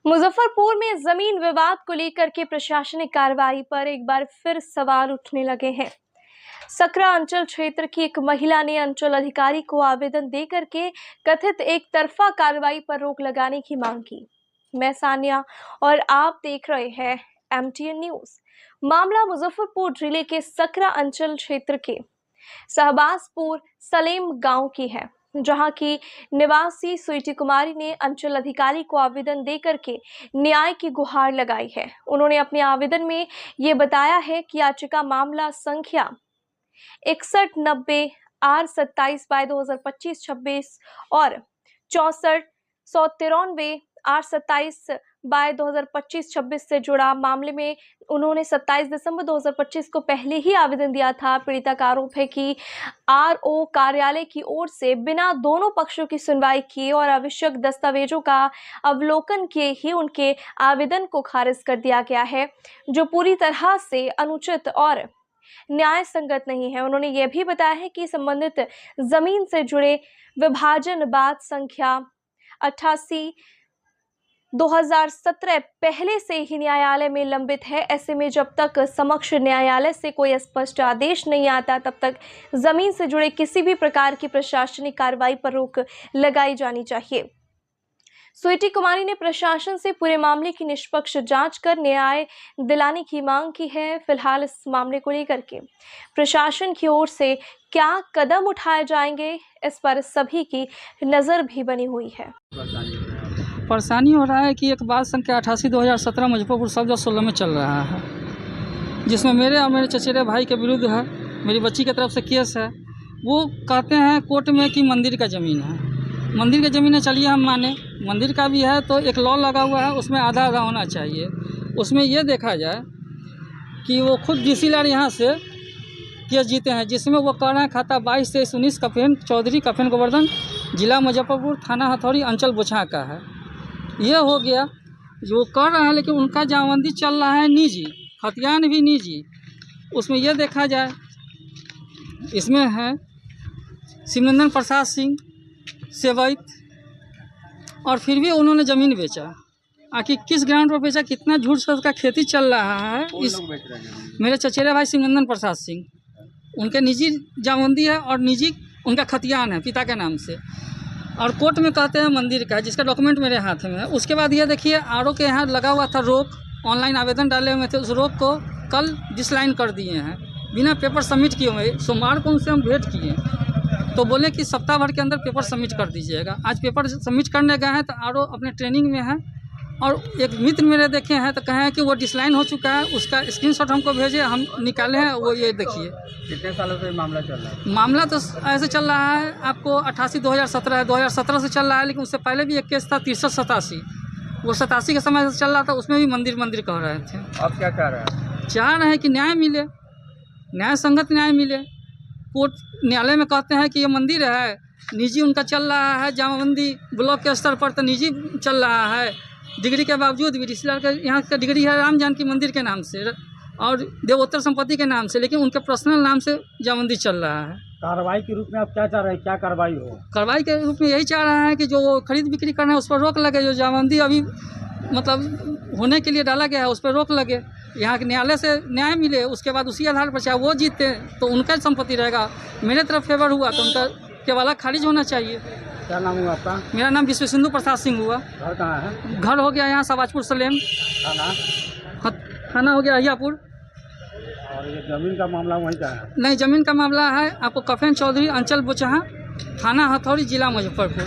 मुजफ्फरपुर में जमीन विवाद को लेकर के प्रशासनिक कार्रवाई पर एक बार फिर सवाल उठने लगे हैं। सकरा अंचल क्षेत्र की एक महिला ने अंचल अधिकारी को आवेदन दे करके कथित एक तरफा कार्रवाई पर रोक लगाने की मांग की। मैं सानिया और आप देख रहे हैं MTN न्यूज। मामला मुजफ्फरपुर जिले के सकरा अंचल क्षेत्र के शहबाजपुर सलेम गांव की है, जहां की निवासी स्वीटी कुमारी ने अंचल अधिकारी को आवेदन दे करके न्याय की गुहार लगाई है। उन्होंने अपने आवेदन में ये बताया है कि याचिका मामला संख्या 6190 R27/2025-26 और 6493 R27/2025-26 से जुड़ा मामले में उन्होंने 27 दिसंबर 2025 को पहले ही आवेदन दिया था। पीड़िता का आरोप है कि RO कार्यालय की ओर से बिना दोनों पक्षों की सुनवाई किए और आवश्यक दस्तावेजों का अवलोकन किए ही उनके आवेदन को खारिज कर दिया गया है, जो पूरी तरह से अनुचित और न्याय संगत नहीं है। उन्होंने यह भी बताया है कि संबंधित जमीन से जुड़े विभाजन बात संख्या 88/2017 पहले से ही न्यायालय में लंबित है। ऐसे में जब तक समक्ष न्यायालय से कोई स्पष्ट आदेश नहीं आता, तब तक जमीन से जुड़े किसी भी प्रकार की प्रशासनिक कार्रवाई पर रोक लगाई जानी चाहिए। स्वीटी कुमारी ने प्रशासन से पूरे मामले की निष्पक्ष जांच कर न्याय दिलाने की मांग की है। फिलहाल इस मामले को लेकर के प्रशासन की ओर से क्या कदम उठाए जाएंगे, इस पर सभी की नजर भी बनी हुई है। परेशानी हो रहा है कि एक बात संख्या 88/2017 मुजफ्फरपुर सब 16 में चल रहा है, जिसमें मेरे और मेरे चचेरे भाई के विरुद्ध है, मेरी बच्ची की तरफ से केस है। वो कहते हैं कोर्ट में कि मंदिर का ज़मीन है, मंदिर की ज़मीन है। चलिए हम माने मंदिर का भी है, तो एक लॉ लगा हुआ है, उसमें आधा आधा होना चाहिए। उसमें ये देखा जाए कि वो खुद DC लार यहाँ से केस जीते हैं, जिसमें वो कह रहे हैं खाता 22-23-19 कफेन चौधरी कफेन गोवर्धन, जिला मुजफ्फरपुर, थाना हथौड़ी, अंचल बोछा का है। ये हो गया जो कर रहा है, लेकिन उनका जामबंदी चल रहा है निजी, खतियान भी निजी। उसमें यह देखा जाए, इसमें है शिवनंदन प्रसाद सिंह सेवैत, और फिर भी उन्होंने ज़मीन बेचा। आखिर किस ग्राउंड पर बेचा, कितना झूठ से उसका खेती चल रहा है। इस मेरे चचेरे भाई शिवनंदन प्रसाद सिंह, उनके निजी जामबंदी है और निजी उनका खतियान है पिता के नाम से, और कोर्ट में कहते हैं मंदिर का, जिसका डॉक्यूमेंट मेरे हाथ में है। उसके बाद ये देखिए RO के यहाँ लगा हुआ था रोक, ऑनलाइन आवेदन डाले हुए थे, उस रोक को कल डिसलाइन कर दिए हैं बिना पेपर सबमिट किए हुए। सोमवार को उनसे हम भेंट किए तो बोले कि सप्ताह भर के अंदर पेपर सबमिट कर दीजिएगा। आज पेपर सबमिट करने गए हैं तो RO अपने ट्रेनिंग में है, और एक मित्र मेरे देखे हैं तो कहे हैं कि वो डिसलाइन हो चुका है, उसका स्क्रीनशॉट हमको भेजे, हम निकाले हैं। वो ये देखिए कितने सालों से मामला चल रहा है? मामला तो ऐसे चल रहा है आपको 88/2017 है, 2017 से चल रहा है। लेकिन उससे पहले भी एक केस था 63-87, वो 87 के समय से चल रहा था, उसमें भी मंदिर कह रहे थे। अब क्या कह रहे हैं? चाह रहे हैं कि न्याय मिले, न्याय संगत न्याय मिले। कोर्ट न्यायालय में कहते हैं कि ये मंदिर है, निजी उनका चल रहा है, जामबंदी ब्लॉक के स्तर पर तो निजी चल रहा है। डिग्री के बावजूद भी DC लाल का यहाँ का डिग्री है राम जानकी मंदिर के नाम से और देवोत्तर संपत्ति के नाम से, लेकिन उनके पर्सनल नाम से जामबंदी चल रहा है। कार्रवाई के रूप में आप क्या चाह रहे हैं, क्या कार्रवाई हो? कार्रवाई के रूप में यही चाह रहा है कि जो खरीद बिक्री करना है उस पर रोक लगे, जो जामबंदी अभी मतलब होने के लिए डाला गया है उस पर रोक लगे, यहाँ के न्यायालय से न्याय मिले। उसके बाद उसी आधार पर चाहे वो जीते तो उनका संपत्ति रहेगा, मेरे तरफ फेवर हुआ तो उनका केवल खारिज होना चाहिए। क्या नाम हुआ आपका? मेरा नाम विश्वेंदु प्रसाद सिंह हुआ। घर कहाँ है? घर हो गया यहाँ शहबाजपुर सलेम, थाना हो गया अहियापुर। और ये जमीन का मामला वहीं का है? नहीं, ज़मीन का मामला है आपको कफेन चौधरी, अंचल बोचहा, थाना हथौड़ी, जिला मुजफ्फरपुर।